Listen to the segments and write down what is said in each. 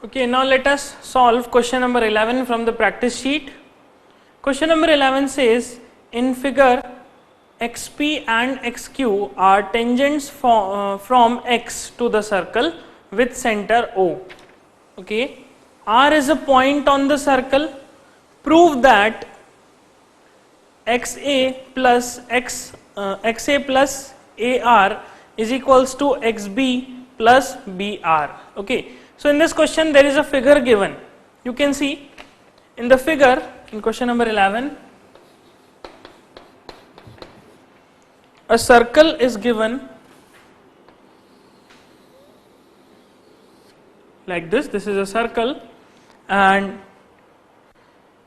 Okay, now let us solve question number 11 from the practice sheet. Question number 11 says, in figure xp and xq are tangents from x to the circle with center O. Okay, R is a point on the circle. Prove that xa plus ar is equals to xb plus br. Okay, so in this question there is a figure given. You can see in the figure in question number 11, a circle is given like this. This is a circle, and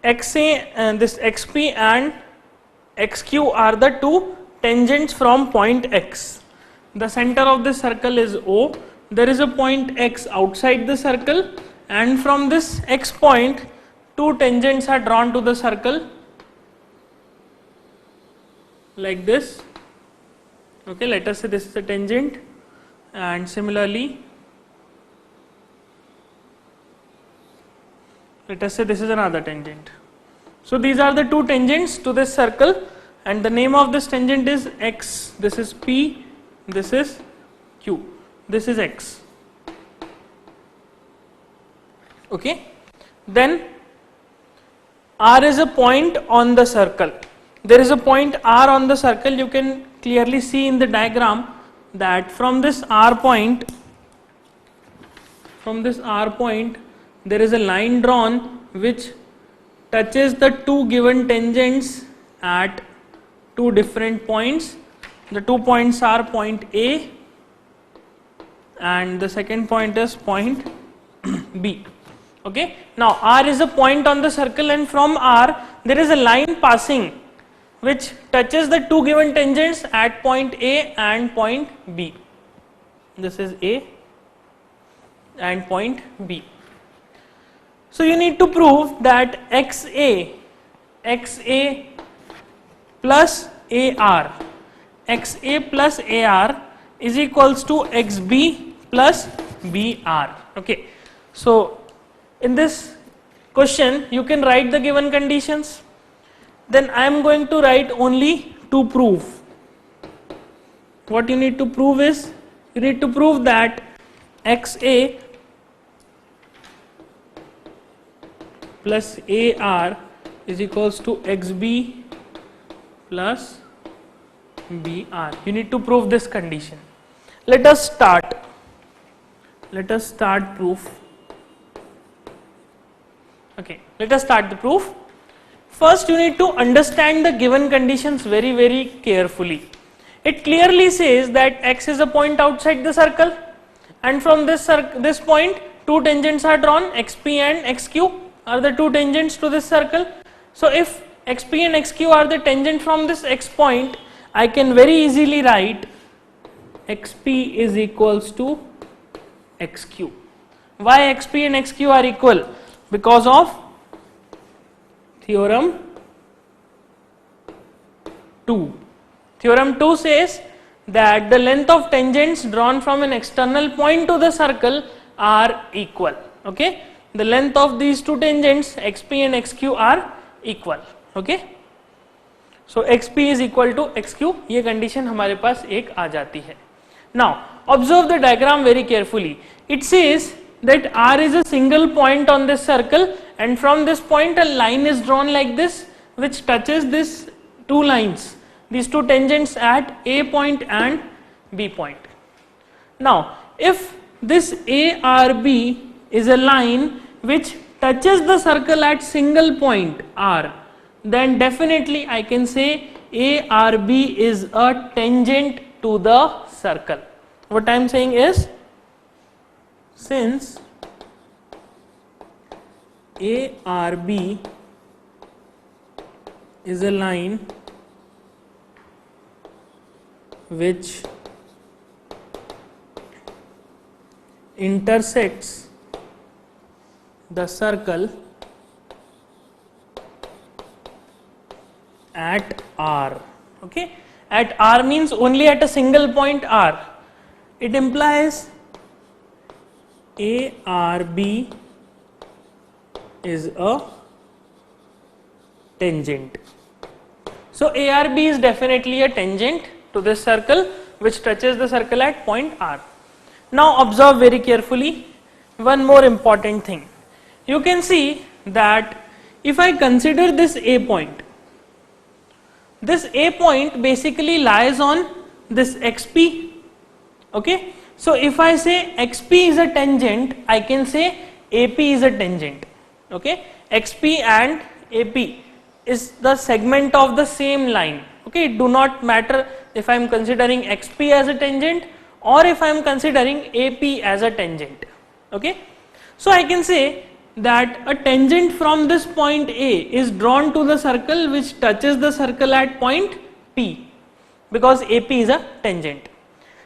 xa and this xp and xq are the two tangents from point x. The center of the circle is O. There is a point x outside the circle, and from this x point two tangents are drawn to the circle like this. Okay, let us say this is a tangent, and similarly let us say this is another tangent. So these are the two tangents to this circle, and the name of this tangent is x. This is p, this is q, this is x. Okay, then R is a point on the circle. There is a point R on the circle. You can clearly see in the diagram that from this R point, there is a line drawn which touches the two given tangents at two different points. The 2 points are point A and the second point is point B. Okay, now R is a point on the circle, and from R there is a line passing which touches the two given tangents at point A and point B. This is A and point B. So you need to prove that xa plus AR is equals to xb plus br. Okay, so in this question you can write the given conditions. Then I am going to write only to prove. What you need to prove is, you need to prove that xa plus AR is equals to xb plus br. You need to prove this condition. Let us start proof. Okay, let us start the proof. First you need to understand the given conditions very carefully. It clearly says that x is a point outside the circle, and from this point two tangents are drawn, xp and xq are the two tangents to this circle. So if xp and xq are the tangent from this x point, I can very easily write xp is equals to xq. Why xp and xq are equal? Because of theorem 2. Theorem 2 says that the length of tangents drawn from an external point to the circle are equal. Okay, the length of these two tangents xp and xq are equal. Okay, so xp is equal to xq. ये condition हमारे पास एक आ जाती है. Now observe the diagram very carefully. It says that R is a single point on this circle, and from this point a line is drawn like this which touches this two lines, these two tangents at A point and B point. Now if this ARB is a line which touches the circle at single point R, then definitely I can say ARB is a tangent to the circle. What I am saying is, since ARB is a line which intersects the circle at R. Okay, at R means only at a single point R. It implies ARB is a tangent. So ARB is definitely a tangent to this circle which touches the circle at point R. Now observe very carefully one more important thing. You can see that if I consider this A point basically lies on this XP. Okay, so if I say XP is a tangent, I can say AP is a tangent. Okay, XP and AP is the segment of the same line. Okay, it do not matter if I am considering XP as a tangent or if I am considering AP as a tangent. Okay, so I can say that a tangent from this point A is drawn to the circle which touches the circle at point P, because AP is a tangent.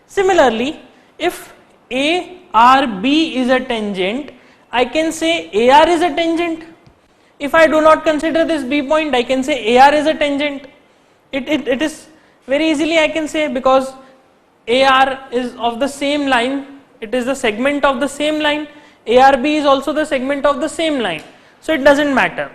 Similarly, if ARB is a tangent, I can say AR is a tangent. If I do not consider this B point, I can say AR is a tangent. It is very easily I can say, because AR is of the same line, it is the segment of the same line, ARB is also the segment of the same line, so it doesn't matter.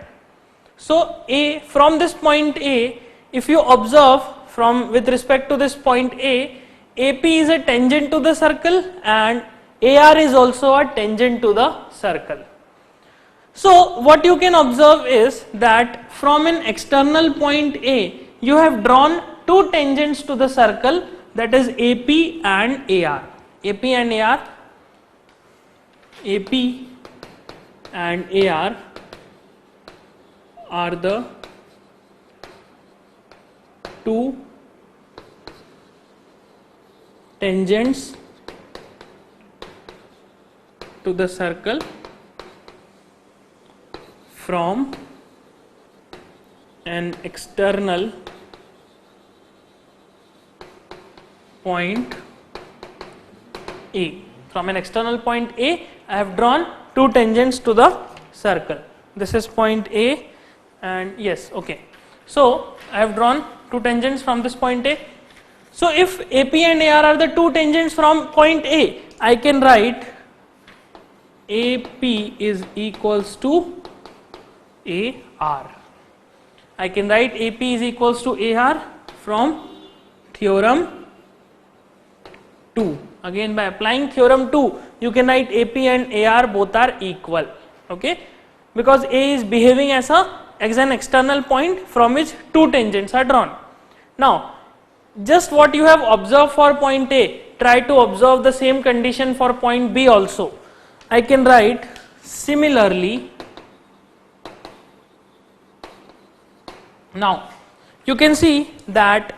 So from this point A, if you observe from with respect to this point A, AP is a tangent to the circle and AR is also a tangent to the circle. So what you can observe is that from an external point A, you have drawn two tangents to the circle, that is AP and AR. AP and AR are the two tangents to the circle from an external point A. From an external point A, I have drawn two tangents to the circle. This is point A and yes, okay. So I have drawn two tangents from this point A. So if AP and AR are the two tangents from point A, I can write AP is equals to AR. I can write AP is equals to AR from theorem 2. Again, by applying theorem 2, you can write AP and AR both are equal. Okay, because A is behaving as an external point from which two tangents are drawn. Now, just what you have observed for point A, try to observe the same condition for point B also. I can write similarly. Now, you can see that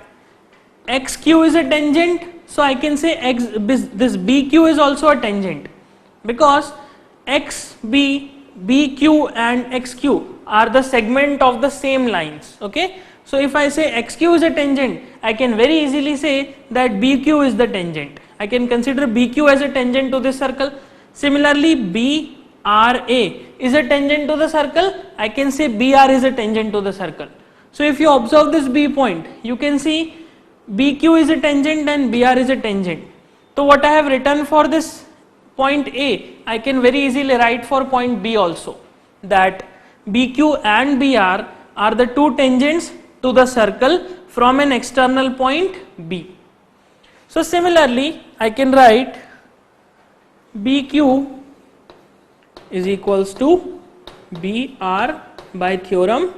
XQ is a tangent, so I can say this BQ is also a tangent, because XB, BQ and XQ are the segment of the same lines. Okay, so if I say XQ is a tangent, I can very easily say that BQ is the tangent. I can consider BQ as a tangent to this circle. Similarly, BRA is a tangent to the circle, I can say BR is a tangent to the circle. So if you observe this B point, you can see BQ is a tangent and BR is a tangent. So what I have written for this point A, I can very easily write for point B also, that BQ and BR are the two tangents to the circle from an external point B. So similarly, I can write BQ is equals to BR by theorem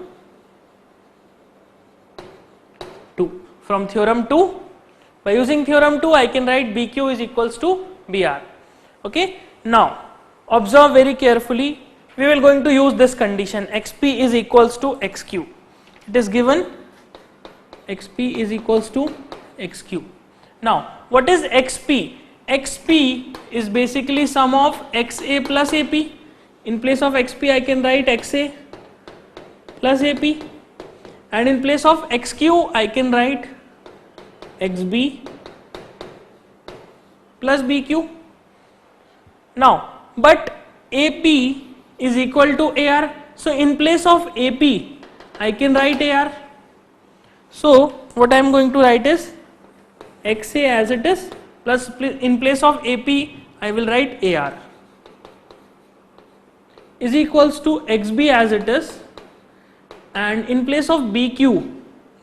2. From theorem 2, by using theorem 2, I can write BQ is equals to BR. Okay. Now, observe very carefully. We will going to use this condition, XP is equals to XQ. It is given XP is equals to XQ. Now, what is XP? XP is basically sum of XA plus AP. In place of XP, I can write XA plus AP, and in place of XQ, I can write XB plus BQ. Now, but AP is equal to AR, so in place of AP, I can write AR. So what I am going to write is XA as it is, plus in place of AP, I will write AR. is equals to xb as it is, and in place of bq,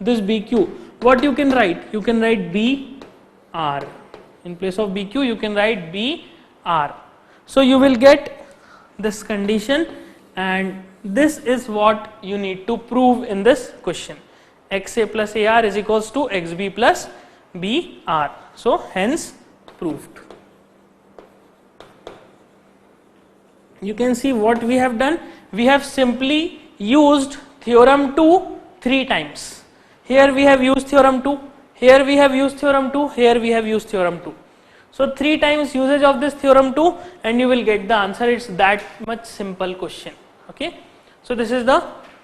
this bq, what you can write? You can write br. In place of bq you can write br. So you will get this condition, and this is what you need to prove in this question. xa plus ar is equals to xb plus br. So hence proved. You can see what we have done. We have simply used theorem 2 3 times. Here we have used theorem 2, here we have used theorem 2, here we have used theorem 2. So 3 times usage of this theorem 2 and you will get the answer. It's that much simple question. Okay. So this is the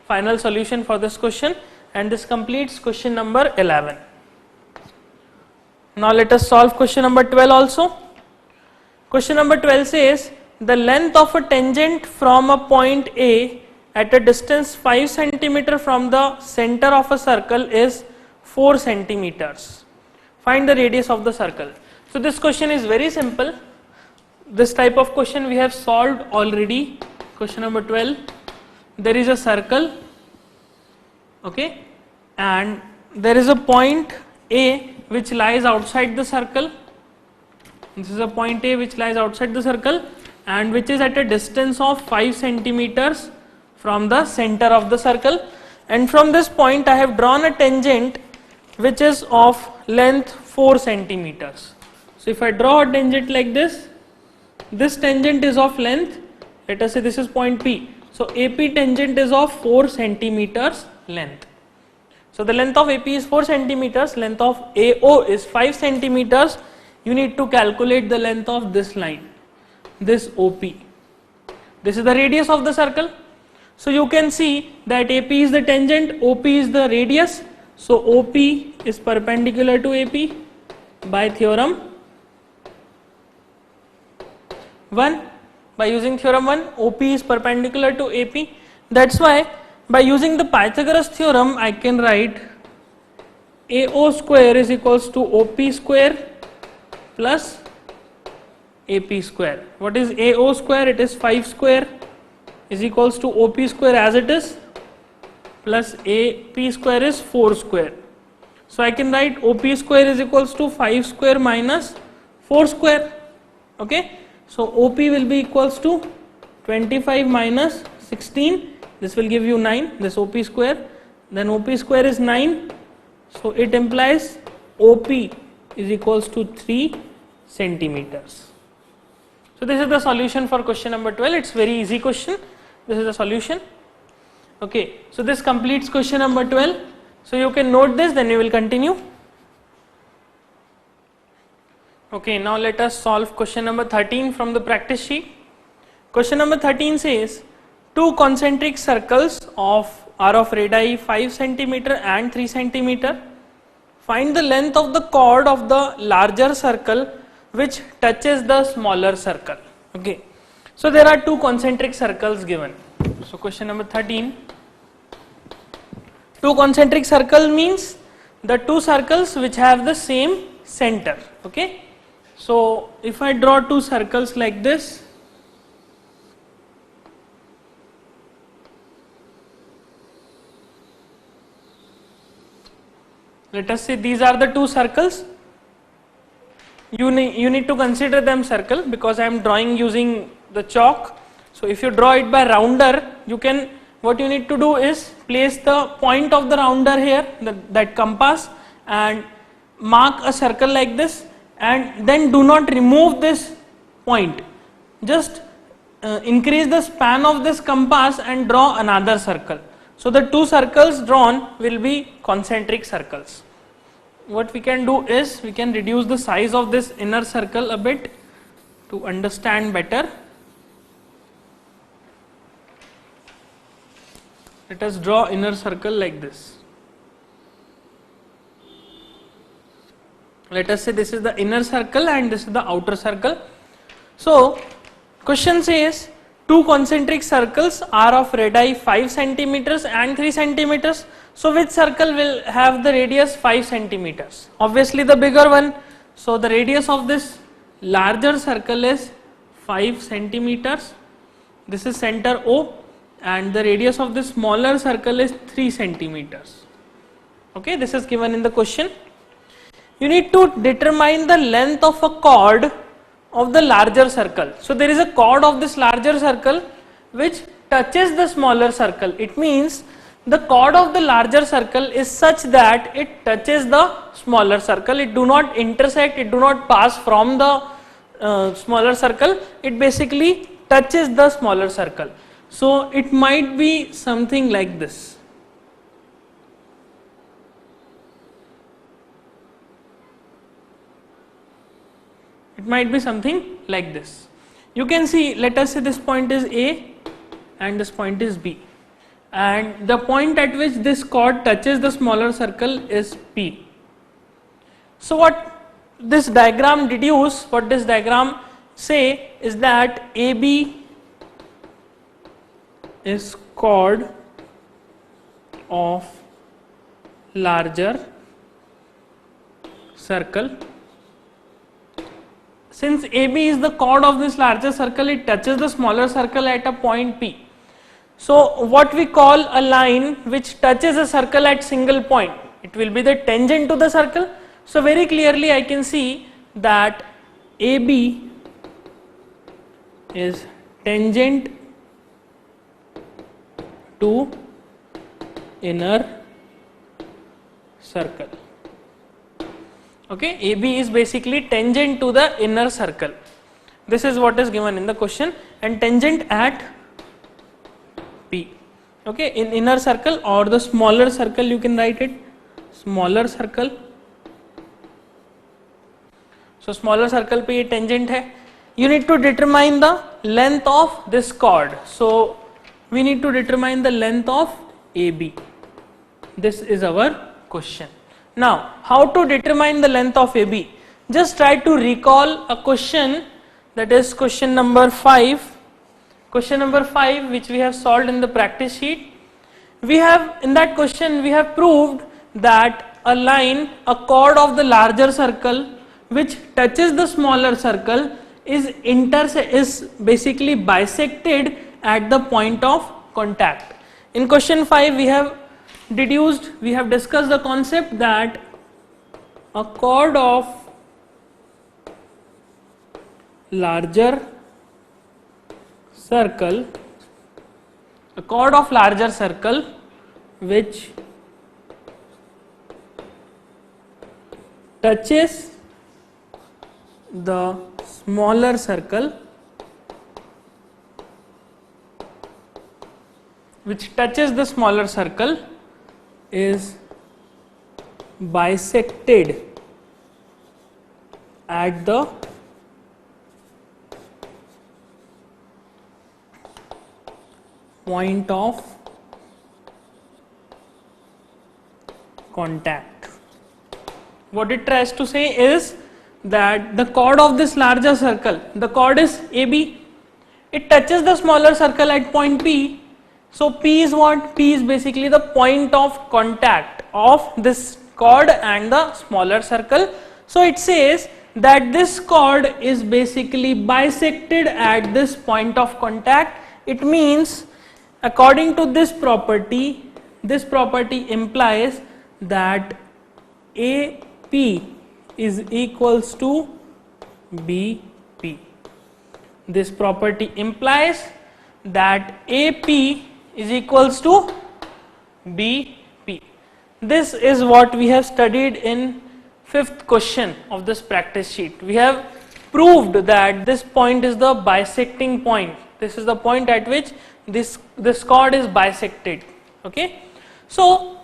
final solution for this question, and this completes question number 11. Now let us solve question number 12 also. Question number 12 says the length of a tangent from a point A at a distance 5 centimeter from the center of a circle is 4 centimeters. Find the radius of the circle. So this question is very simple. This type of question we have solved already. Question number 12. There is a circle, okay, and there is a point A which lies outside the circle. This is a point A which lies outside the circle and which is at a distance of 5 centimeters from the center of the circle, and from this point I have drawn a tangent which is of length 4 centimeters. So if I draw a tangent like this tangent is of length, let us say this is point P. So AP tangent is of 4 centimeters length. So the length of AP is 4 centimeters, length of AO is 5 centimeters. You need to calculate the length of this line, this OP. This is the radius of the circle. So you can see that AP is the tangent, OP is the radius. So OP is perpendicular to AP by theorem 1. By using theorem 1, OP is perpendicular to AP. That's why by using the Pythagoras theorem I can write AO square is equals to OP square plus AP square. What is AO square? It is 5 square is equals to OP square as it is plus AP square is 4 square. So I can write OP square is equals to 5 square minus 4 square. Okay. So OP will be equals to 25 minus 16. This will give you 9. This OP square. Then OP square is 9. So it implies OP is equals to 3 centimeters. So this is the solution for question number 12. It's very easy question. This is the solution. Okay. So this completes question number 12. So you can note this, then you will continue. Okay, now let us solve question number 13 from the practice sheet. Question number 13 says two concentric circles are of radii 5 centimeter and 3 centimeter. Find the length of the chord of the larger circle which touches the smaller circle. Okay, so there are two concentric circles given. So question number 13. Two concentric circle means the two circles which have the same center. Okay. So if I draw two circles like this, let us say these are the two circles. You need to consider them circle because I am drawing using the chalk. So if you draw it by rounder, what you need to do is place the point of the rounder here, that compass, and mark a circle like this, and then do not remove this point. Just increase the span of this compass and draw another circle. So the two circles drawn will be concentric circles. What we can do is we can reduce the size of this inner circle a bit to understand better. Let us draw inner circle like this. Let us say this is the inner circle and this is the outer circle. So question says two concentric circles are of radii 5 centimeters and 3 centimeters. So which circle will have the radius 5 centimeters? Obviously the bigger one. So the radius of this larger circle is 5 centimeters. this is center O, and the radius of this smaller circle is 3 centimeters. Okay, this is given in the question. You need to determine the length of a chord of the larger circle. So there is a chord of this larger circle which touches the smaller circle. It means the chord of the larger circle is such that it touches the smaller circle. It do not intersect, it do not pass from the smaller circle. It basically touches the smaller circle. So it might be something like this. It might be something like this. You can see, let us say this point is A and this point is B, and the point at which this chord touches the smaller circle is P. So what this diagram deduce, what this diagram say is that AB is chord of larger circle. Since AB is the chord of this larger circle, it touches the smaller circle at a point P. So what we call a line which touches a circle at single point, it will be the tangent to the circle. So very clearly I can see that AB is tangent to inner circle. Okay, AB is basically tangent to the inner circle. This is what is given in the question, and tangent at P. Okay, in inner circle or the smaller circle, you can write it smaller circle. So smaller circle पे ये tangent है. You need to determine the length of this chord. So we need to determine the length of AB. This is our question. Now, how to determine the length of AB? Just try to recall a question, that is question number 5. Question number 5, which we have solved in the practice sheet. We have, in that question, we have proved that a line, a chord of the larger circle which touches the smaller circle is basically bisected at the point of contact. In question 5, we have discussed the concept that a chord of larger circle which touches the smaller circle is bisected at the point of contact. What it tries to say is that the chord of this larger circle, the chord is AB, it touches the smaller circle at point P. So P is what? P is basically the point of contact of this chord and the smaller circle. So it says that this chord is basically bisected at this point of contact. It means, according to this property implies that AP is equals to BP. This property implies that AP is equals to BP. This is what we have studied in 5th question of this practice sheet. We have proved that this point is the bisecting point. This is the point at which this chord is bisected. Okay. So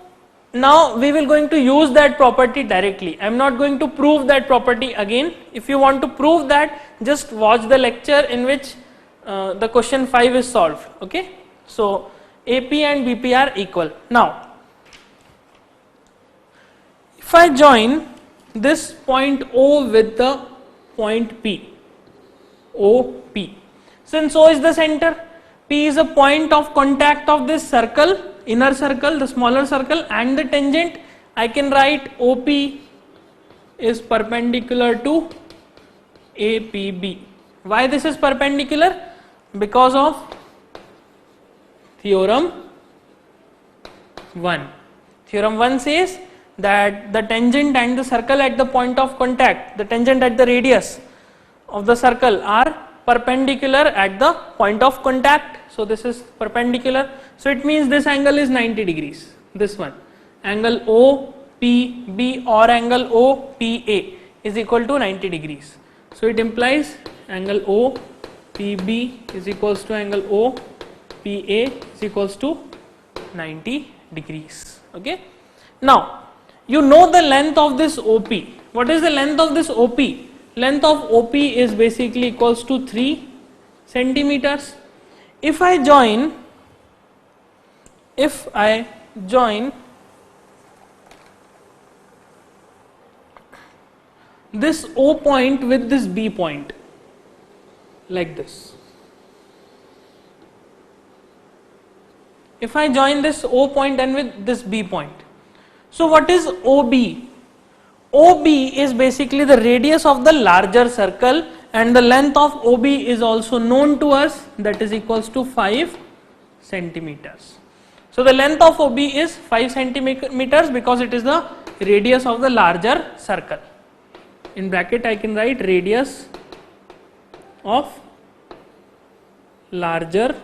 now we will going to use that property directly. I am not going to prove that property again. If you want to prove that, just watch the lecture in which the question 5 is solved. Okay. So AP and BP are equal. Now if I join this point O with the point P, OP, since O is the center, P is a point of contact of this circle, inner circle, the smaller circle, and the tangent, I can write OP is perpendicular to APB. Why this is perpendicular? Because of Theorem 1. Theorem 1 says that the tangent and the circle at the point of contact, the tangent at the radius of the circle are perpendicular at the point of contact. So this is perpendicular. So it means this angle is 90 degrees. This one, angle OPB or angle OPA is equal to 90 degrees. So it implies angle OPB is equals to angle OPA is equals to 90 degrees. Okay. Now you know the length of this OP. What is the length of this OP? Length of OP is basically equals to 3 centimeters. If I join this O point with this B point like this. If I join this O point and with this B point. So what is OB? OB is basically the radius of the larger circle, and the length of OB is also known to us, that is equals to 5 centimeters. So the length of OB is 5 centimeters because it is the radius of the larger circle. In bracket I can write radius of larger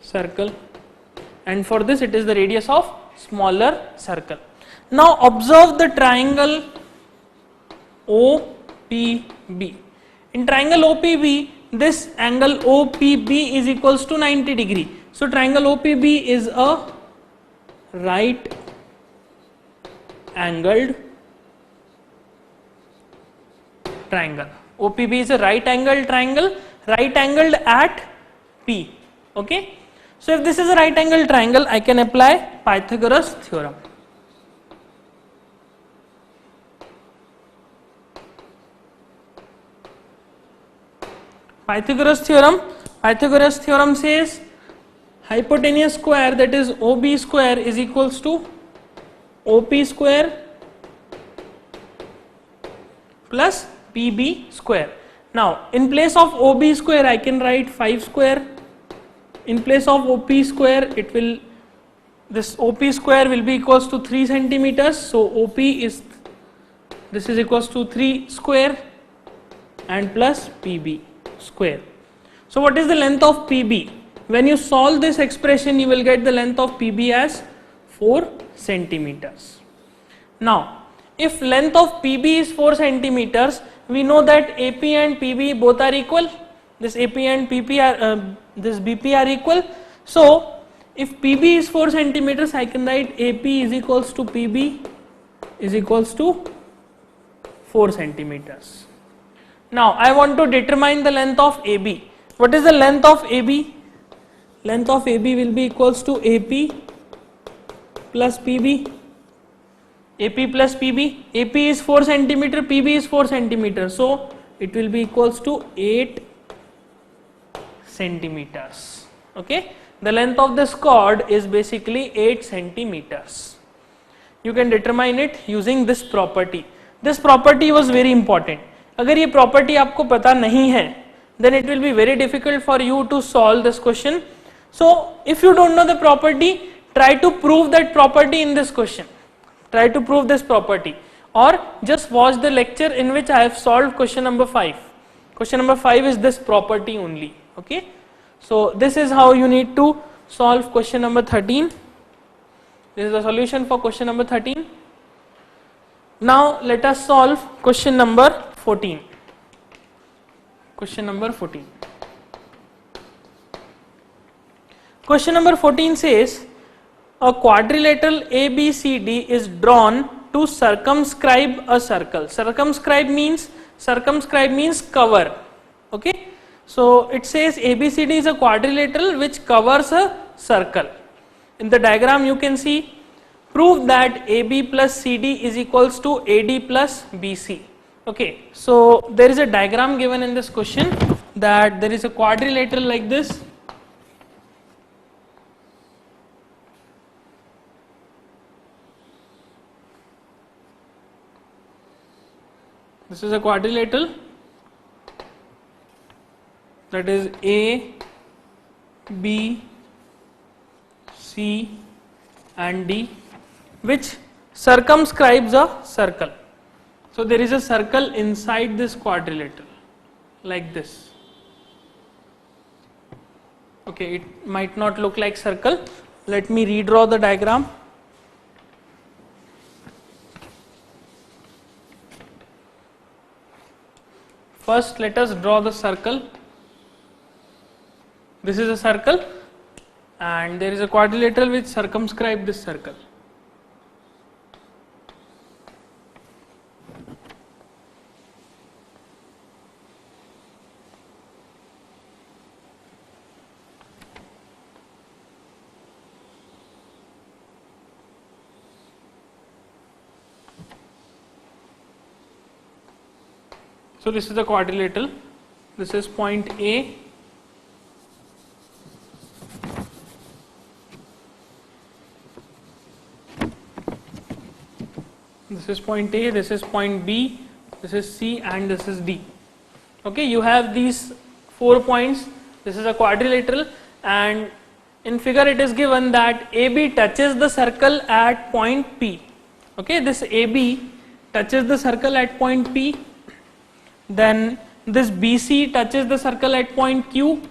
circle, and for this it is the radius of smaller circle. Now observe the triangle OPB. In triangle OPB, this angle OPB is equals to 90 degree. So triangle OPB is a right angled triangle. OPB is a right angled triangle, right angled at P. Okay. So if this is a right angled triangle, I can apply Pythagoras theorem. Pythagoras theorem says hypotenuse square, that is OB square, is equals to OP square plus PB square. Now in place of OB square I can write 5 square. In place of OP square, this OP square will be equals to 3 centimeters. So OP is, this is equals to 3 square and plus PB square. So what is the length of PB? When you solve this expression, you will get the length of PB as 4 centimeters. Now if length of PB is 4 centimeters, we know that AP and PB both are equal. This AP and PP are this BP are equal. So if PB is 4 centimeters, I can write AP is equals to PB is equals to 4 centimeters. Now I want to determine the length of AB. What is the length of AB? Length of AB will be equals to AP plus PB. AP plus PB. AP is 4 centimeter, PB is 4 centimeter. So it will be equals to 8 centimeters. Okay. The length of this chord is basically 8 centimeters. You can determine it using this property. This property was very important. अगर ये property आपको पता नहीं है, then it will be very difficult for you to solve this question. So if you don't know the property, try to prove that property in this question. Try to prove this property, or just watch the lecture in which I have solved question number 5. Question number 5 is this property only. Okay. So this is how you need to solve question number 13. This is the solution for question number 13. Now let us solve question number 14. Question number 14. Question number 14 says a quadrilateral ABCD is drawn to circumscribe a circle. Circumscribe means cover. Okay. So it says ABCD is a quadrilateral which covers a circle. In the diagram you can see, prove that AB plus CD is equals to AD plus BC. Okay, so there is a diagram given in this question that there is a quadrilateral like this. This is a quadrilateral, that is A, B, C and D, which circumscribes a circle. So there is a circle inside this quadrilateral, like this. Okay, it might not look like circle. Let me redraw the diagram. First, let us draw the circle. This is a circle, and there is a quadrilateral which circumscribes this circle. So this is the quadrilateral. This is point A. This is point A, this is point B, this is C, and this is D. Okay, you have these 4 points. This is a quadrilateral, and in figure it is given that AB touches the circle at point P. Okay, this AB touches the circle at point P. Then this BC touches the circle at point Q,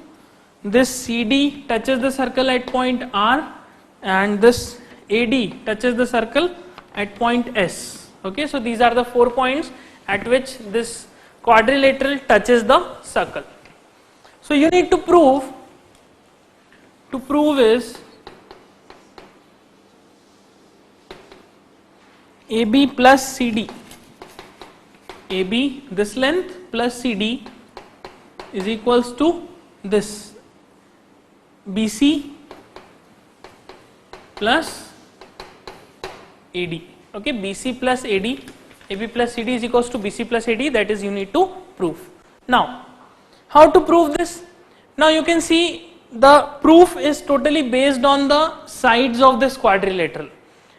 this CD touches the circle at point R, and this AD touches the circle at point S. Okay, so these are the 4 points at which this quadrilateral touches the circle. So you need to prove is AB plus CD. AB, this length, plus CD is equals to this BC plus AD. Okay, BC plus AD, AB plus CD is equals to BC plus AD, that is you need to prove. Now, how to prove this? Now you can see the proof is totally based on the sides of this quadrilateral.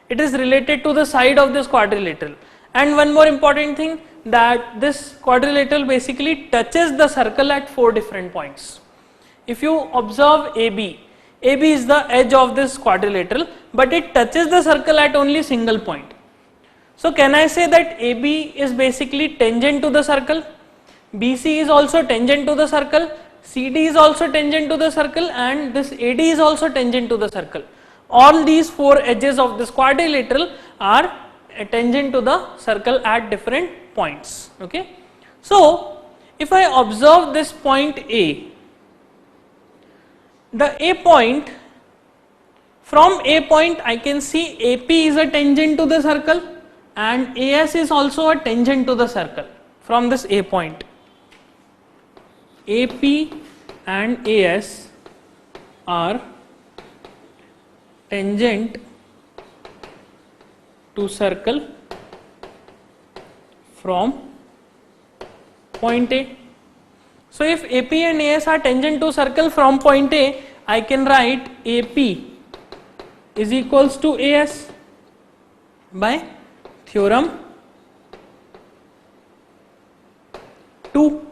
It is related to the side of this quadrilateral. And one more important thing, that this quadrilateral basically touches the circle at 4 different points. If you observe AB, AB is the edge of this quadrilateral, but it touches the circle at only single point. So can I say that AB is basically tangent to the circle, BC is also tangent to the circle, CD is also tangent to the circle, and this AD is also tangent to the circle. All these 4 edges of this quadrilateral are tangent to the circle at different points. Okay, so if I observe this point A, the A point, from A point I can see AP is a tangent to the circle and AS is also a tangent to the circle from this A point. AP and AS are tangent to circle from point A. So if AP and AS are tangent to circle from point A, I can write AP is equals to AS by theorem 2.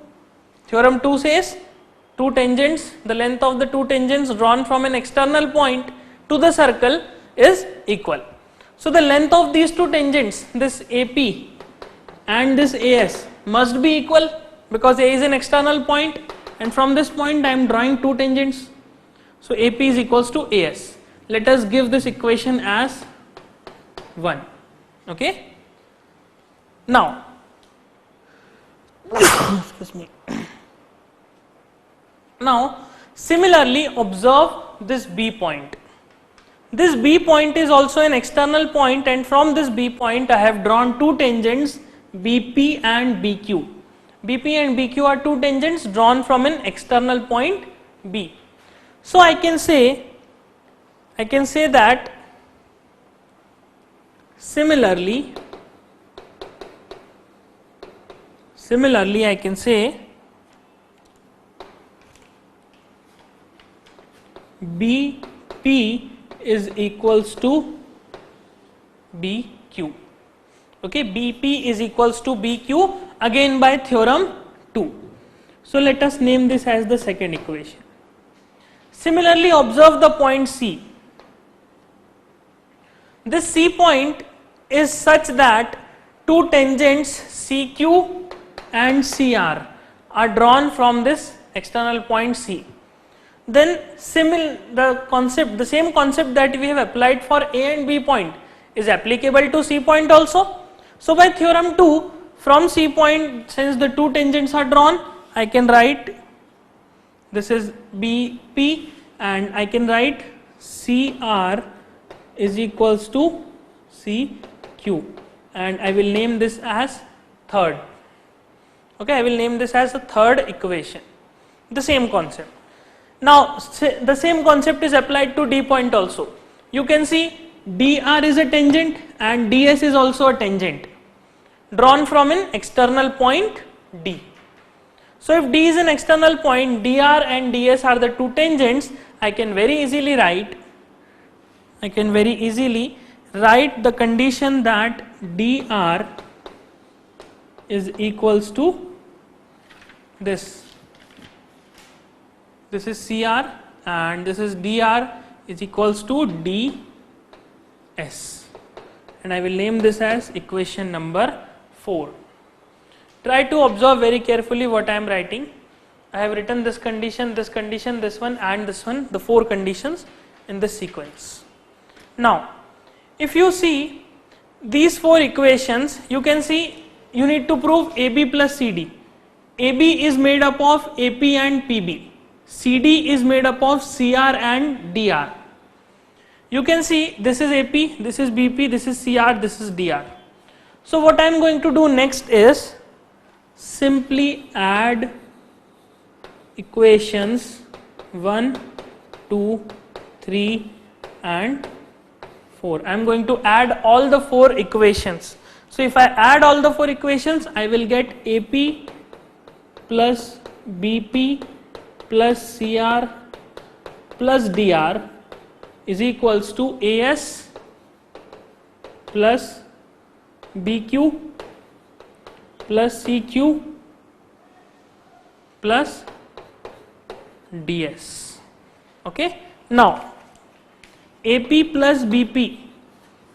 Theorem 2 says two tangents, the length of the two tangents drawn from an external point to the circle is equal. So the length of these two tangents, this AP and this AS, must be equal because A is an external point and from this point I am drawing two tangents. So AP is equals to AS. Let us give this equation as 1. Okay. Now, excuse me. Now, similarly observe this B point. This B point is also an external point and from this B point I have drawn two tangents BP and BQ. BP and BQ are two tangents drawn from an external point B. So I can say that similarly I can say BP is equals to BQ. Okay, BP is equals to BQ again by theorem 2. So let us name this as the second equation. Similarly observe the point C. this C point is such that two tangents CQ and CR are drawn from this external point C. Then the same concept that we have applied for A and B point is applicable to C point also. So by theorem 2, from C point, since the two tangents are drawn, I can write this is BP and I can write CR is equals to CQ, and I will name this as third. Okay, I will name this as the third equation. The same concept. Now the same concept is applied to D point also. You can see DR is a tangent and DS is also a tangent drawn from an external point D. So if D is an external point, DR and DS are the two tangents, I can very easily write the condition that DR is equals to this. This is CR and this is DR is equals to DS, and I will name this as equation number 4. Try to observe very carefully what I am writing. I have written this condition, this one and this one, the 4 conditions in this sequence. Now if you see these 4 equations, you can see you need to prove AB plus CD. AB is made up of AP and PB. CD is made up of CR and DR. You can see this is AP, this is BP, this is CR, this is DR. So what I am going to do next is simply add equations 1, 2, 3 and 4. I am going to add all the 4 equations. So if I add all the 4 equations, I will get AP plus BP plus CR plus DR is equals to AS plus BQ plus CQ plus DS. Okay. Now AP plus BP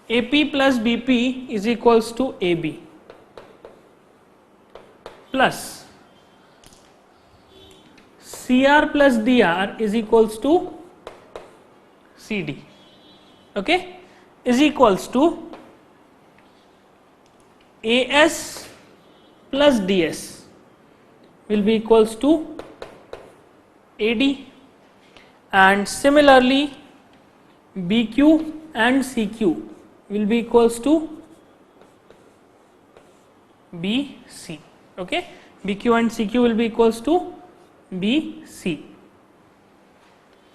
is equals to AB plus CR plus DR is equals to CD. Okay, is equals to AS plus DS will be equals to AD, and similarly BQ and CQ will be equals to BC. Okay, BQ and CQ will be equals to BC.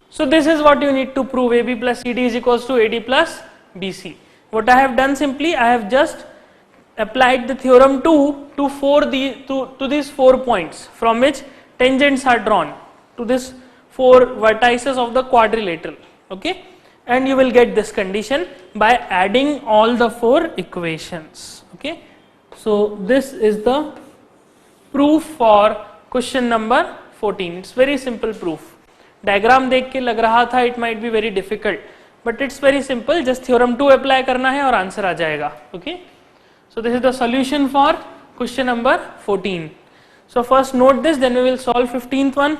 So this is what you need to prove. AB plus CD is equals to AD plus BC. What I have done, simply I have just applied the theorem 2 to these 4 points from which tangents are drawn to this 4 vertices of the quadrilateral. Okay, and you will get this condition by adding all the 4 equations. Okay, so this is the proof for question number 14. It's very simple proof. Diagram देख के लग रहा था it might be very difficult, but it's very simple. Just theorem 2 apply करना है और answer आ जाएगा. Okay, so this is the solution for question number 14. So first note this, then we will solve 15th one.